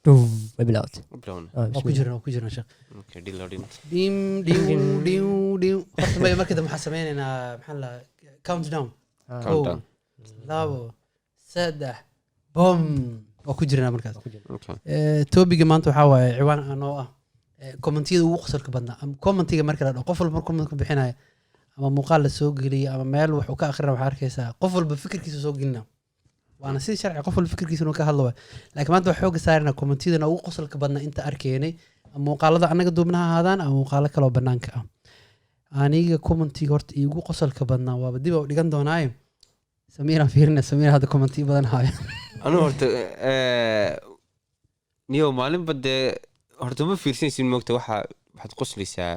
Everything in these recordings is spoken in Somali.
وبلوت بلون ku jirna sheekh اوكي دي لودين dim dim horta may markii dambe waxaan sameynaynaa maxaa la count down كاونت داون labo saddex bom oo ku jirna markaas اوكي topiga maanta waxaa waaye ciwaan anoo ah commentiyada ugu qosolka badnaa ama commentiga marka la dhaho qof walba comment ku bixinayo ama muuqaal la soo geliyo ama meel wax uu ka akhrina waxaa arkaysaa qof walba fikirkiisa soo gelina waana si sharci qof walba fikirkiisa inuu ka hadlo laakiin maanta waxaa xooga saarina commentiyada ugu qosolka badnaa inta arkeenay ama muuqaalada anaga duubnaha ahaadaan ama muuqaalo kale oo banaanka ah aniga commentiga horta igu qosolka badnaa waaba dib u dhigan doonaayo samiira fiirina samiira hadda commentiyo badan haayo انا horta niyo maalin bade horta ma fiirsanaysin moogta waxaad qoslaysaa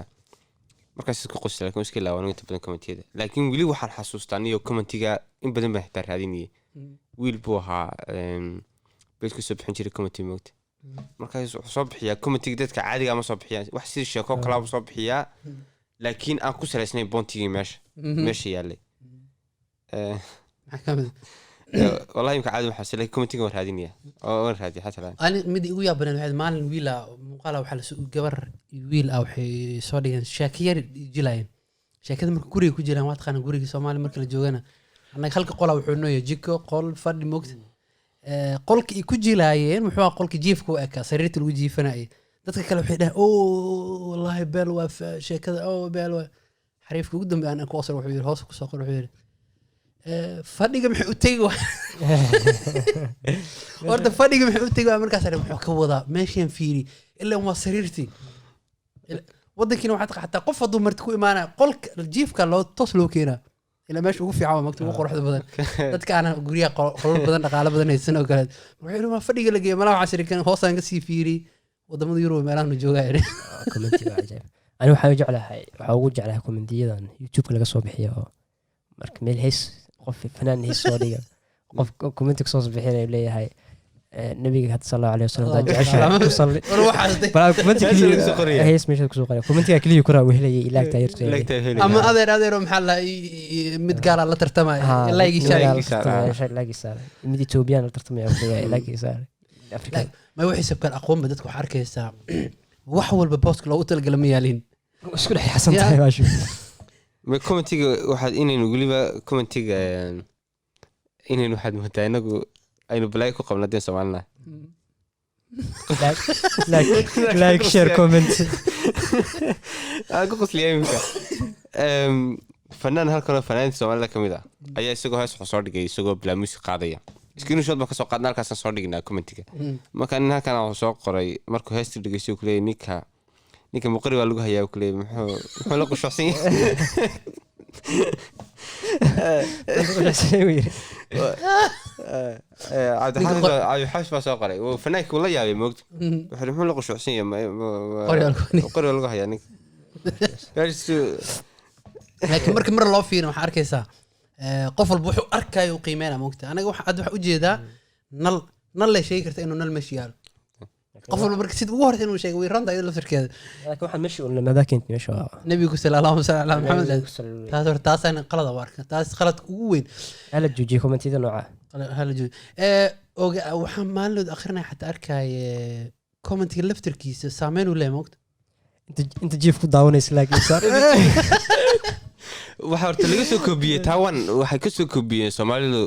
markaas isku qosla laakiin iska laawan inta badan commentiyada laakiin wili waxaan xasuustaa niyo commentiga in badan baan xitaa raadinayay wiil buu ahaa beed ku soo bixin jiray commenti moogta markaas wuxuu soo bixiyaa commentiga dadka caadiga ama soo bixiyaa wax sida sheeko kala soo bixiyaa laakiin aan ku salaysnayn bontigii meesha yaalay والله يمكن عادي محسن لك كومنتينج ورهادينيا او ورهادي حتى الان انا مدي ugu yaabana waxay maalin wiil muuqaal waxa la soo gabar wiil ah waxay soo dhigeen shaakiyar jilaayeen shaakada marka guriga ku jiraan waad qaan guriga Soomaali marka la joogana anaga halka qol wuxuu nooyay jiko qol fadhi moogta qolka ay ku jilaayeen wuxuu qolka jiifku eka sariirta lagu jiifanay dadka kale waxay dhahay oo wallahi beel waa shaakada oo beel waa xariifka ugu dambeeyay aan ku asar wuxuu yiri hoos ku soo qor wuxuu yiri fadhiga maxay u tagi horta fadhiga maxay u tagi markaas aan wuxuu ka wadaa meeshan fiiri ilaa waa sariirtii wadankiina waxaad xataa qof haduu marti ku imaanaa qolka jiifka loo toos loo keenaa ilaa meesha ugu fiican waa ugu quruxda badan dadka aan guriga qolal badan dhaqaale badan haysan oo kale wuxuu ma fadhiga la geeyo malaha casrikan hoosaan ka sii fiiri wadamada Yurub meelaha nu joogaa commentiga ajaib ani waxaan ugu jeclahay commentiyada YouTube laga soo bixiyo marka meel hees qof fanaan hees soo dhiga qof commentiga soo bixinay leeyahay nabiga had sallallahu alayhi wasallam jacayl ku salli bal commentiga soo qoraya hees meesha ku soo qoraya commentiga kaliya ku raa wehelay ilaag taayirtay ama adeer maxaa la mid gaar la tartamay ilaagi saar mid Ethiopian la tartamay ilaagi saar Afrika ma wixii sabkan aqoon ba dadku arkaysaa wax walba post loogu talgalay ma yaalin isku dhex xasan tahay baashu ما كومنتيجا واحد إني نقولي كومنتيجا إني واحد مهتاينكو أينو بلايكو قبل ندين سمعنا لايك شير كومنت أقول قصلي أيمك فنان هالكنا فنان سمعنا كم إذا أيه سجوا هاي صار دقيقة سجوا بلا موسيقى عادية سكينو شوت بقى سوقنا لك أصلا صار دقيقة كومنتيجا ما كان كان سوق قري مركو هاستي دقيقة سوق لي نيكها ninka muqri waa lagu hayaa oo kale muxuu la qushacsan yahay حاش بس قري وفناك والله يابي موقت وحنا la qushacsan yahay qori lagu hayaa ninka laakiin marka mar loo fiiro waxa arkaysaa qof walba wuxuu arkayo qiimeena moogta anaga waxa u jeedaa nal la sheegi karta inuu nal meesh yaalo qof walba marka sid ugu horreeyay inuu sheego way ranta iyada laftirkeeda laakiin waxaan meeshii uu nabada keentay meesha nabiga sallallahu alayhi wa sallam maxamed taasana qalad warka taas qalad ugu weyn hala joojiyo commentida nooca hala joojiyo waxaan maalin akhrinay xataa arkay commentiga laftirkiisa saameyn u leeyahay moogta inta jiif ku daawanaysa laakiin saar waxa horta laga soo koobiyay Taiwan waxay ka soo koobiyeen Soomaalidu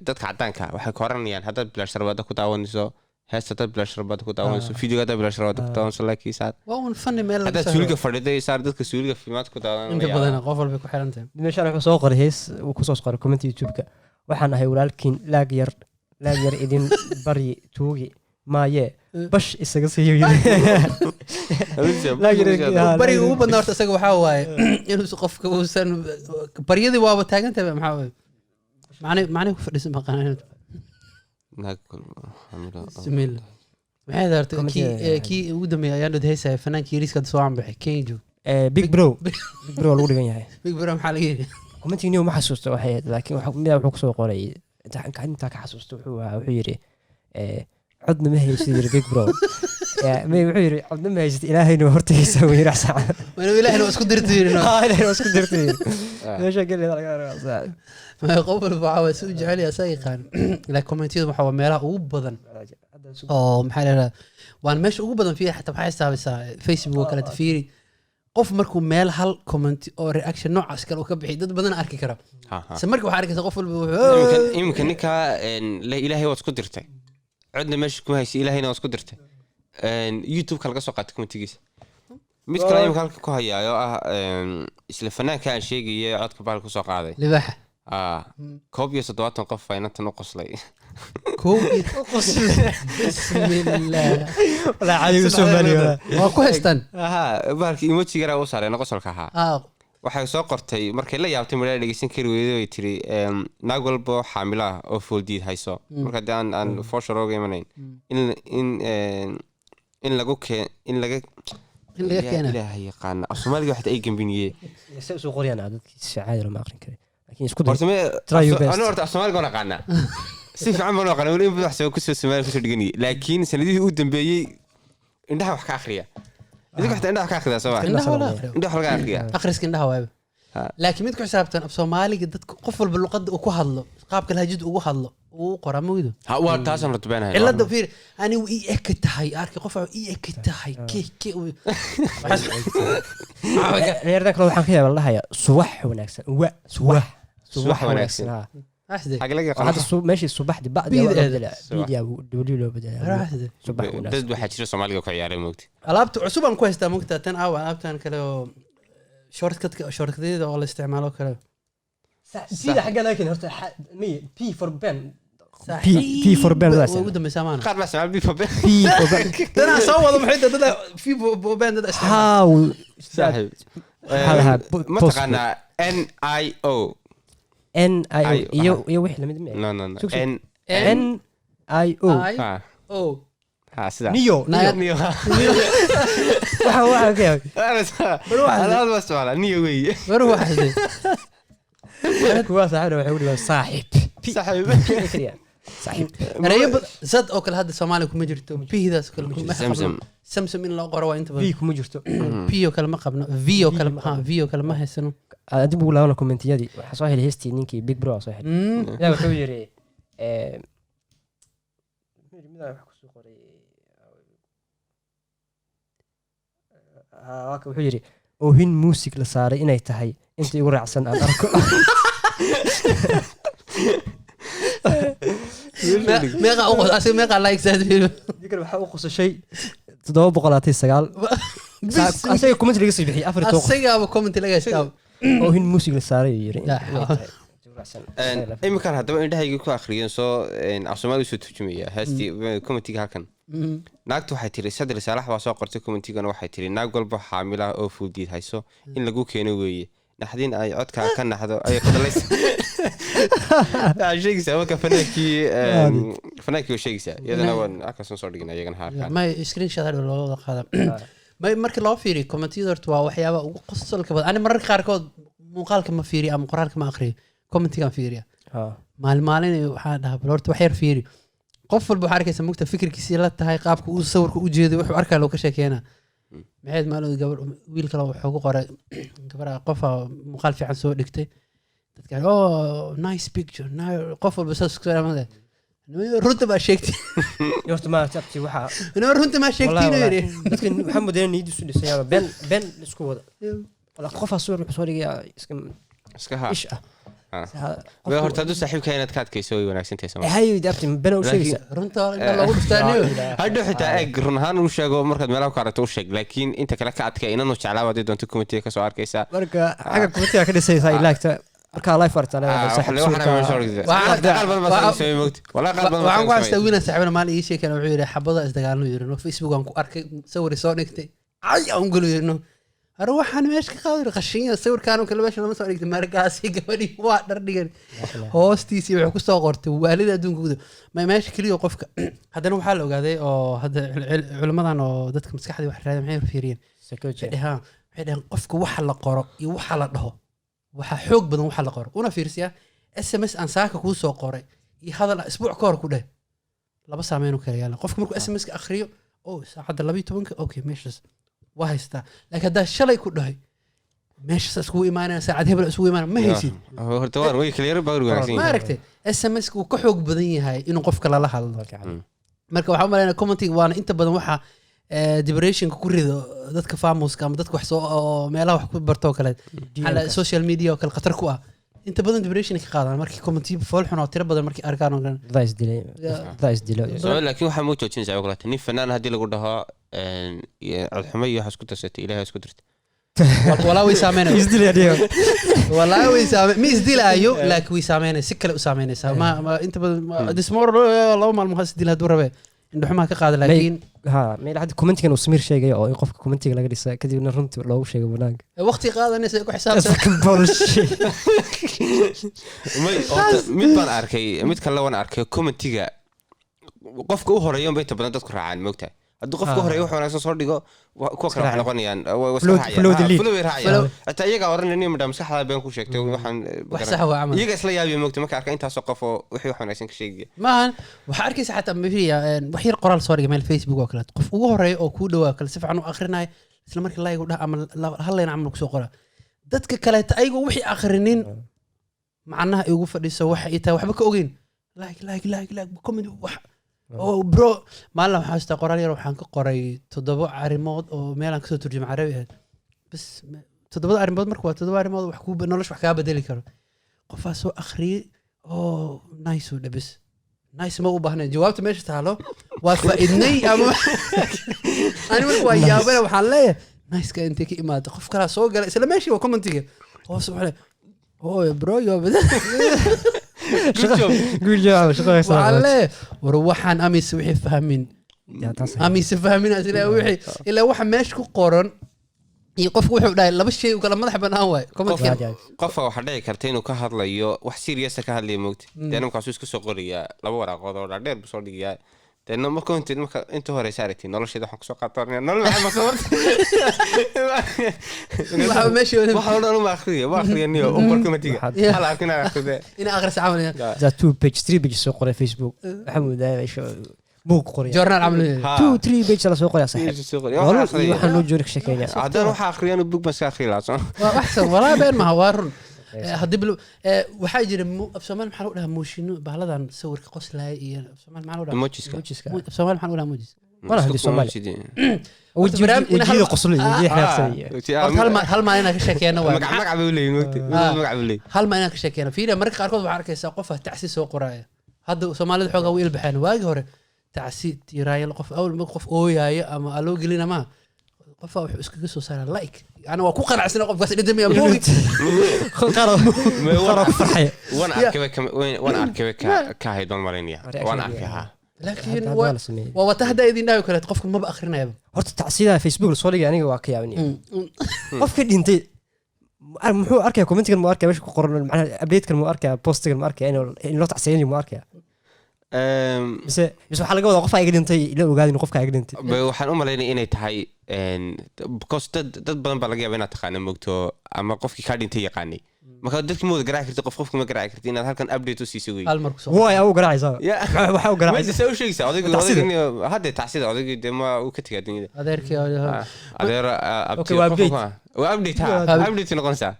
dadka cadaanka waxay ka horanayaan hadda bilaash sarwada ku daawanayso هسه بلا شربات كنت أول فيديو هذا بلا شربات كنت أول سلاكي ساعات وأول فن ميل هذا سؤالك فريدة صار ذلك سؤالك في مات كنت أول أنت بدنا قفل بيكو حرنتين مش أنا سوق قريس وكسوس قري كومنت يوتيوب كا وحنا هاي ولكن لاجر إدين بري توجي ما يه بش إستقصي لاجر بري هو بنار تسقى حواي إنه سقف كوسن بري ذي وابا تاجن تبع محاول معني كفر اسمه قناة ناكل سميل هذا كي ودمي ayaanu heesay fanaankii riiska soo anbaxay Kenjo big bro lagu dhigan yahay big bro maxaa laga yiri commenting ma xasuusto waxay laakiin wuxuu ku soo qoray inta ka xasuusto wuxuu yiri codna ma haysid big bro wuxuu yiri codna ma haysid ilaahayna hortiisa uu yiri sax wala ilaahayna isku dirtiirino ilaahayna isku dirtiirino meesha galay laga rabaa ما قبل بعوض سوي جعلي أسايقان لا كومنتيز محاول ميلا أو بدن oo maxaa la yidhahdaa waan meesha ugu badan fiiri xataa waxay xisaabisaa Facebook oo kale fiiri qof markuu meel hal comment oo reaction noocaas kale uu ka bixi dad badan arki kara se markii waxaa arkaysa qof walba iminka ninka ilaahay waad isku dirtay codna meesha kuma haysa ilaahayna waad isku dirtay youtube-ka laga soo qaatay commentigiisa mid kale iminka halka ku hayaayo ah isla fanaanka aan sheegayay codka bahal ku soo qaaday libaaxa 170 qof baa inantan u qoslay bismillah walaa caadiga Soomaaliya waa ku haystaan bahalkii emoji-ga u saareen qosolka ahaa waxay soo qortay markay la yaabtay markaa dhageysan kari weeyday way tiri naag walba xaamila oo fooldiid hayso marka aan foosharooga imanayn in laga keena ilaahay yaqaan Soomaaliga waxa ay gambiniyay soo qoriyaan dadkii caadi lama aqrin karo laakiin isku day ana horta Soomaaliga ona qana si fiican baan oo qana wali in wax soo ku soo Soomaaliga ku soo dhiganay laakiin sanadihii u dambeeyay indhaha wax ka akhriya idinka xataa indhaha ka akhriya sabaa indhaha laga akhriya akhriska indhaha waaba laakiin mid ku xisaabtan af Soomaaliga dadka qof walba luqadda uu ku hadlo qaabka lahajid ugu hadlo uu qora mawdo waa taasan la tubanahay cilada fiir ani uu ek tahay arki qof uu ek tahay ke reerda kale waxaan ka yaabaa lahaya subax wanaagsan subax wanaagsan هذا ماشي الصباح دي بقى بيديا دولي لو بدل صباح dad waxa jira Soomaaliga ku ciyaaray moogti alaabta cusub aan ku haystaa moogta tan alaabtan kale oo shortkadeeda oo la isticmaalo kale sida xaga laakiin horta P for Ben P for Ben لا ugu dambaysa maana qaar baa Soomaali P for Ben dana soo wada maxay dad P for Ben dad how saaxib ma taqaana NIO iyo wixii lamid ma no NIO ha sida niyo waxa ka alaad baa su'aala niyo wey waxay kuwa saaxiib ريب زاد أو كل هذا الصومالي كم جرتو بي هذا كل سمسم إن لا قروا أنت في كم جرتو بي وكل ما قبنا في وكل ها في وكل ما هسنو أدي بقول لهم كومنتي دي حصاه الهستي نينكي بيج برو صحيح يا بخير wuxuu yiri oohin music la saaray inay tahay intii ugu raacsan aan arko meeqa like saad fiiro dikar waxa uu qosashay 729 asaga comment laga soo bixiyay 4 asaga comment laga soo oohin music la saaray yiri imika hadaba indhahayga ku akhriyeen soo Soomaali soo turjumaya haasti commentiga halkan naagtu waxay tiri sadri salax waa soo qortay commentigana waxay tiri naag walba xaamila oo fuudiid hayso in lagu keeno weeye naxdin ay codka ka naxdo ay qadalaysa sheegaysa marka fanaanki sheegaysa iyadana waan akasan soo dhignay iyagana halkan ma screenshot hada loo wada qaada ma markii loo fiiri commentiyada horta waa waxyaaba ugu qosolka badan ani mararka qaar kood muuqaalka ma fiiri ama qoraalka ma akhriyo commentiga fiiriya maalin waxa dhaha bal horta wax yar fiiri qof walba waxa arkaysa mugta fikirkiisa la tahay qaabka uu sawirka u jeedo wuxuu arkaa loo ka sheekeena maxayd maalin gabar wiil kale wuxuu ku qoray gabar qof muuqaal fiican soo dhigtay dadka nice picture qof walba soo salaamada runta ba sheegtay horta ma tabti waxa runta ma sheegtay yiri dadka maxamed ee niid isu dhisay ben isku wada wala qof soo soo dhigay iska ha waa horta dad saaxiibka inaad ka adkayso way wanaagsan tahay Soomaaliya hay dabti bana u sheegaysa runta lagu dhiftaaniyo hadda xitaa eeg run ahaan uu sheego markaad meelaha ka aragto u sheeg laakiin inta kale ka adkay inaan u jeclaa waday doonto committee ka soo arkaysa marka xaga committee ka dhisaysa ilaagta marka live artana waxaan ku haystaa wiina saaxiibana maalin ii sheekana wuxuu yiri xabada isdagaalno yiri no Facebook aan ku arkay sawir soo dhigtay ay aan galo yirno waxaan meesh ka qaaday qashinya sawirkaan oo kale meesha lama soo dhigtay markaasi gabadhi waa dhar dhigan hoostiisi wuxuu ku soo qortay waalida adduunkooda ma meesha kaliya qofka hadana waxa la ogaaday oo hadda culimadan oo dadka maskaxda wax raadin maxay fiiriyeen waxay dhahan qofka waxa la qoro iyo waxa la dhaho waxa xoog badan waxa la qoro una fiirsiya SMS aan saaka ku soo qoray iyo hadal isbuuc ka hor ku dheh laba saameyn kale yaala qofka markuu SMS ka akhriyo oo saacada 12 okay meeshas waa haystaa laakiin hadda shalay ku dhahay meesha isku iimaanayna saacad hebel isku iimaan ma haysid horta waan way kaliya baa wanaagsan ma aragtay SMS ku ka xoog badan yahay inuu qofka la hadlo marka waxaan u malaynaa commentiga waana inta badan waxa depressionka ku rido dadka famuska ama dadka wax soo oo meelaha wax ku barto kale xala social media oo kale khatar ku ah inta badan depression ka qaadaan markii commenti fool xun oo tiro badan markii arkaan oo kale daas dilo laakiin waxaa muu joojinaysaa oo kale nin fanaan haddii lagu dhaho alxumo iyo wax isku darsatay ilaahay isku dirtay walaa way saameynaysaa isdilay walaa way saameyn mi isdilaayo laakiin way saameynaysaa si kale u saameynaysaa ma inta badan dismor laba maalmo has dil haduu rabe indho xumaa ka qaada laakiin ha meel hadda commentigan uu Samir sheegay oo in qofka commentiga laga dhisa kadibna runtii loogu sheegay banaanka waqti qaadanaysa ku xisaabtan mid baan arkay mid kale waan arkay commentiga qofka u horeeyo bay inta badan dadku raacaan moogtahay hadduu qofka horeeyo wuxuu wanaagsan soo dhigo kuwa kale waxay noqonayaan flow raacayaan hataa iyaga oranayeen madam saxda been ku sheegtay waxaan wax sax waa amal iyaga isla yaabiyo moogtahay marka arka intaas qof oo wixii wax wanaagsan ka sheegay maahan waxa arkaysa xataa mafiya wax yar qoraal soo dhigay meel Facebook oo kale qof ugu horeeyo oo ku dhawaa kale si fiican u akhrinaay isla markii like u dhaha ama hal leen amal ku soo qora dadka kale ayagu wixii akhrinin macnaha ay ugu fadhiso waxa ay tahay waxba ka ogeyn like comment wax oo bro maalin waxaan istaa qoraal yar waxaan ka qoray 7 arimood oo meelan ka soo turjumay carabi ah bas 7 arimood marka waa 7 arimood wax ku nolosh wax ka bedeli karo qof soo akhriyay oo nice oo dhabis nice ma u baahnaa jawaabta meesha taalo waa faa'iidnay ama ani marka waa yaabana waxaan leeyahay nice ka intee ka imaado qof kala soo galay isla meeshii waa commentiga oo subxaana oo bro yo good job وعليه وروحان أميس وحي فهمين أميس فهمين أسئلة وحي إلا واحد ماشي قرن يقف وحي ولا لا بس شيء وكلام مذهب أنا هواي قفة وحدي كرتين وكهر ليو وحسير يسا كهر لي موت لأنه مكاسوس كسوقرية لبورا قدر ولا دير بصورية لأنه ما كنت أنت هو رسالتي نلا شيء ده حق سوق قطرني نلا ما صورت ما ماشي ما حاولنا ما أخري نيو أموركم تيجي هلا كنا أخذ إن أغرس عمل ذا 2 بيج 3 بيج سوق قرية فيسبوك محمود ده شو بوك قرية جورنال عمل 2 3 بيج على سوق قرية صحيح والله waxaan loo joori sheekayna hadaan waxa akhriyaan book bas akhriyaan waxsan walaa been ma hawarun hadii waxa jira Soomaal maxaa loo dhahaa muushino bahaladan sawirka qoslay iyo Soomaal maxaa loo dhahaa emojiska Soomaal maxaa loo dhahaa emojis wala hadii Soomaal وجهي قصلي وجهي حياة هل ما أنا كشكينا magac buu leeyahay هل ما أنا كشكينا فينا مرك قاركود waxaa arkaysaa qof tacsiis oo qoraya hadda Soomaalida xoog u ilbaxeen waagi hore tacsiid tiraayay qof awal qof ooyay ama aloo gelina ma qof wuxuu iskaga soo saaray like ana waa ku qanacsanaa qofkaas dhidamiya moogi qaro farxay wana arkay ka haydan marinaya wana arkay لكن وتهدى إذن ناوي كلت قفكم ما بأخرنا يا هرت تعسيدها فيسبوك الصوري يعني واقع يعني قف كده أنت محو أركي كومنت كان ماركة مش قرن معناها أبديت كان ماركة بوست كان ماركة يعني إنه تعسيني ماركة بس حلقة ولا قفها يقدر أنت لو قاعد نقفك يقدر أنت وحن أمر لين إني تهاي بكوس تد بدن بلقي بينا تقاني مقتو أما قفك كاردين تي يقاني ما كان دتك مود قراعي كرت قفك ما قراعي كرت إن هالكن أبديت وسيسوي واي أو قراعي صار وحاو قراعي بس سوي شيء صار هذا تعسيد هذا ما وكتير الدنيا هذا كي هذا وأبديت نقول ساعة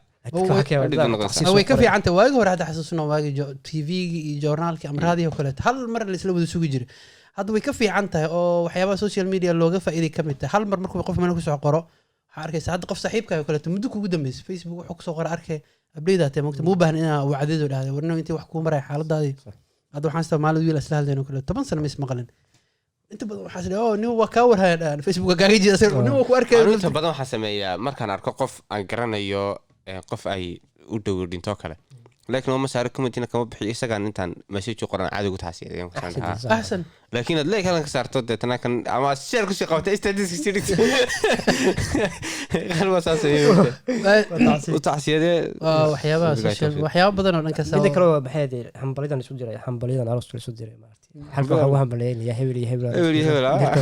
هو كفي عن تواجه وهذا حسسنا واجه تي في جورنال كأمر هذه وكلت هل مرة اللي سلوا سوق يجري هذا ويكفي عنته أو حياة سوشيال ميديا اللوجو فإذا كملت هل مرة مركب يقف منك سوق قراء حركة ساعات قف صاحبك وكلت مدك وقدام فيسبوك حق صغر أركه أبليدات مو بهن أنا وعدد ولا هذا ورنا أنت وحكومة رايح حالة هذه هذا وحنستوى ماله ويلا سهل ذي وكلت طبعا سنة مس مقلن أنت حاسس نو وكاور هذا فيسبوك قاعد يجي يصير نو وأركه أنت بدون حسمية مركان أركو قف أنقرنا يو قف أي ودور دين توكله لكن هو مسار كومنتنا كم بحي إسقان أنت ماشي شو قرن عادي وتحسين يعني أحسن لكن ليك هذا كسر تود أنا كان أما شير كل شيء قوته استديس كثير خلوا أساسا وتحسين وحياة بدنا نكسر بدك لو بحيدي حنبليدنا نسودير حنبليدنا على رسول سودير حنبقى هو حنبليين يا هبل هبل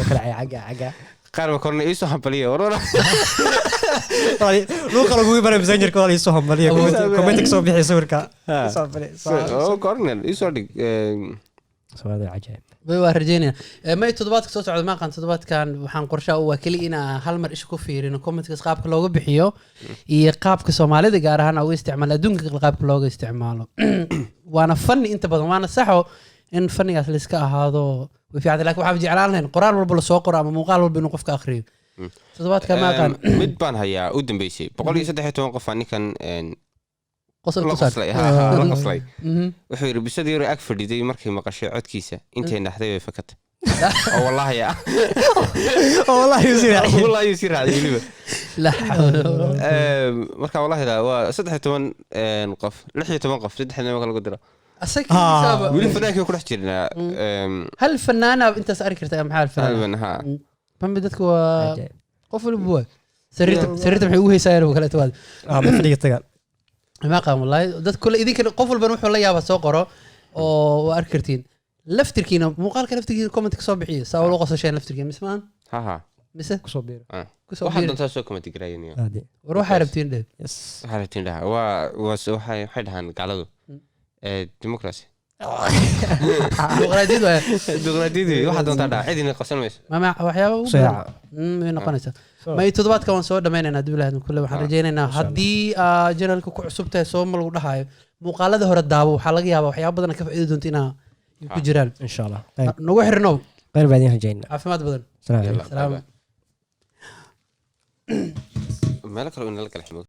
كل عجا قارب كورنا إيش حنبليه ورا لو قالوا بقى بزنجر كوال إيش حنبليه كومنتك صوب بيحي صورك أو كورنل إيش صدق سؤال عجيب بيورجينا ما يتضبط صوت على ما كان تضبط كان وحن قرشة وكلينا هل مر إيش كفير إنه كومنت قابك لوجو بحيو يقابك سومالي دقارها أو استعمال دونك قابك لوجو استعماله وأنا فني أنت بدو وأنا صحو إن فني أثلسك هذا way fiican laakiin waxaan jeclaan lahayn qoraal walba la soo qoro ama muuqaal walba inuu qofka akhriyo toddobaadka ma aqaan mid baan hayaa u dambeysay 113 qof aan ninkan qosol la ku saar qoslay wuxuu yiri bisadii yar ag fadhiday markay maqashay codkiisa intay naxday way fakatay oo wallahi wallahi yusiraacay waliba la xawla marka wallahi waa 13 qof 16 qof saddexna ma kala qodira asagii wili fanaanka ku dhex jirnaa hal fanaana intaas arki kartaa maxaa fanaana ha bambi dadku waa qof walba waa sariirta maxay ugu heysayaan oo kale tawaad ma fadhiga tagaan ma qaan wallahi dad kale idinka qof walba wuxuu la yaaba soo qoro oo arki kartiin laftirkiina muuqaalka laftirkiina comment ka soo bixiyo saa loo qosasheen laftirkiina mismaan ha mise kusoo biiro waxaad doontaa soo comment gareeyay war waxay rabtiin dhe yes waxaad rabtiin dhaha waxay dhahaan gaaladu democracy dimuqraadiyadu waxaad doontaa dhaha cidina qabsan mayso mama waxyaabo u saaca way noqonaysaa ma toddobaadka waan soo dhameynaynaa haddii ilaahay kulle waxaan rajaynaynaa haddii janalka ku cusub tahay soo ma lagu dhahayo muuqaalada hore daabo waxaa laga yaabaa waxyaabo badan ka faa'iidi doonta inaa ku jiraan insha allah nagu xirnow qayr baadin rajayna caafimaad badan salaam salaam meel kale oo inala kala ximo